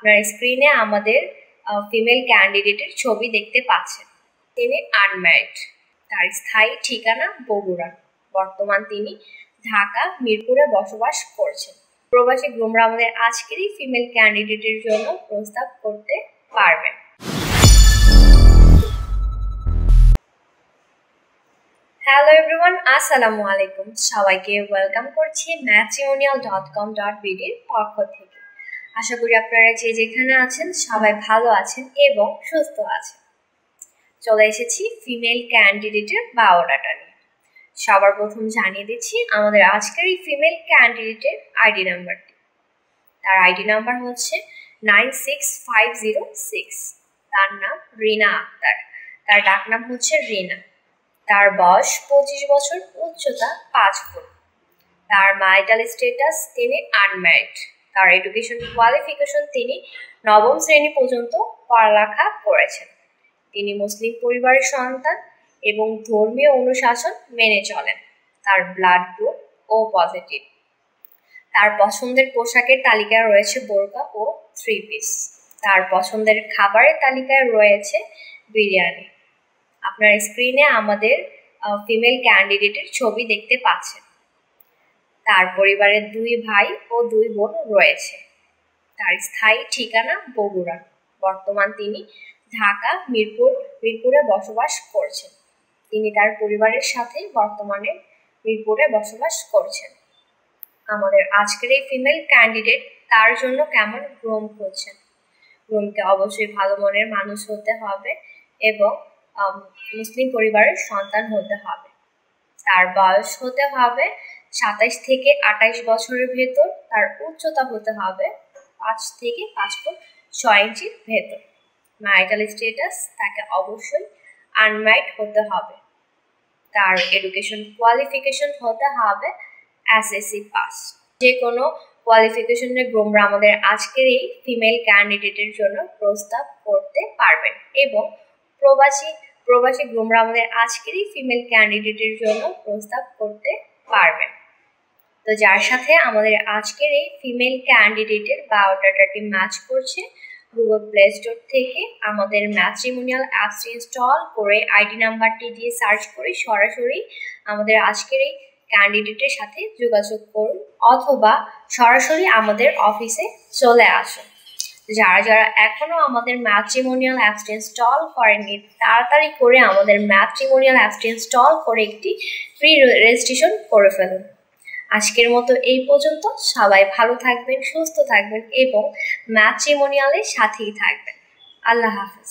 আপনার স্ক্রিনে আমাদের ফিমেল ক্যান্ডিডেটের ছবি দেখতে পাচ্ছেন। তিনি আনম্যারিড, তার স্থায়ী ঠিকানা বগুড়া। বর্তমান তিনি ঢাকা মিরপুরে বসবাস করছেন। প্রবাসী গ্রুমরা আমাদের আজকের এই ফিমেল ক্যান্ডিডেটের জন্য প্রস্তাব করতে পারবেন। হ্যালো এভরিওয়ান, আসসালামু আলাইকুম। সবাইকে ওয়েলকাম করছি matrimonial.com.bd এর পক্ষ থেকে। আশা করি আপনারা যে যেখানে আছেন সবাই ভালো আছেন এবং সুস্থ আছেন। চলে এসেছি ফিমেল ক্যান্ডিডেটের বায়োডাটা নিয়ে। সবার প্রথম জানিয়ে দিচ্ছি আমাদের আজকের এই ফিমেল ক্যান্ডিডেটের আইডি নাম্বারটি। তার আইডি নাম্বার হচ্ছে 96506। তার নাম রিনা আক্তার, তার ডাকনাম হচ্ছে রিনা। তার বয়স 25 বছর, উচ্চতা 5 ফুট। তার ম্যারিটাল স্ট্যাটাস তিনি আনম্যারিড। তার এডুকেশন কোয়ালিফিকেশন তিনি 9ম শ্রেণী পর্যন্ত পড়ালেখা করেছেন। তিনি মুসলিম পরিবারের সন্তান এবং ধর্মীয় অনুশাসন মেনে চলেন। তার ব্লাড গ্রুপ ও পজিটিভ। তার পছন্দের পোশাকের তালিকায় রয়েছে বোরকা ও 3 পিস। তার পছন্দের খাবারের তালিকায় রয়েছে বিরিয়ানি। আপনার স্ক্রিনে আমাদের ফিমেল ক্যান্ডিডেটের ছবি দেখতে পাচ্ছেন। তার পরিবারের 2 ভাই ও 2 বোন রয়েছে। তার স্থায়ী ঠিকানা বগুড়া। বর্তমান তিনি ঢাকা মিরপুরে বসবাস করছেন। তিনি তার পরিবারের সাথে বর্তমানে মিরপুরে বসবাস করছেন। আমাদের আজকের এই ফিমেল ক্যান্ডিডেট তার জন্য কেমন গ্রুম করছেন। গ্রুমকে অবশ্যই ভালো মনের মানুষ হতে হবে এবং মুসলিম পরিবারের সন্তান হতে হবে। তার বয়স হতে হবে 27 থেকে 28 বছরের ভেতর। তার উচ্চতা হতে হবে 5 থেকে 5 ফুট 6 ইঞ্চির ভেতর। ম্যারিটাল স্ট্যাটাস তাকে অবশ্যই আনম্যারিড হতে হবে। তার এডুকেশন কোয়ালিফিকেশন হতে হবে এসএসসি পাস। যে কোনো কোয়ালিফিকেশনের গ্রুমরা আমাদের আজকের এই ফিমেল ক্যান্ডিডেটের জন্য প্রস্তাব করতে পারবেন এবং প্রবাসী গ্রুমরা আমাদের আজকের এই ফিমেল ক্যান্ডিডেটের জন্য প্রস্তাব করতে পারবেন। তো যার সাথে আমাদের আজকের এই ফিমেল ক্যান্ডিডেটের বায়োডাটাটি ম্যাচ করছে, গুগল প্লে স্টোর থেকে আমাদের ম্যাট্রিমোনিয়াল অ্যাপসটি ইনস্টল করে আইডি নাম্বারটি দিয়ে সার্চ করে সরাসরি আমাদের আজকের এই ক্যান্ডিডেটের সাথে যোগাযোগ করুন অথবা সরাসরি আমাদের অফিসে চলে আসুন। যারা এখনো আমাদের ম্যাট্রিমোনিয়াল অ্যাপসটি ইনস্টল করেননি, তাড়াতাড়ি করে আমাদের ম্যাট্রিমোনিয়াল অ্যাপসটি ইনস্টল করে একটি ফ্রি রেজিস্ট্রেশন করে ফেলুন। আজকের মতো এই পর্যন্ত। সবাই ভালো থাকবেন, সুস্থ থাকবেন এবং ম্যাট্রিমোনিয়ালের সাথেই থাকবেন। আল্লাহ হাফেজ।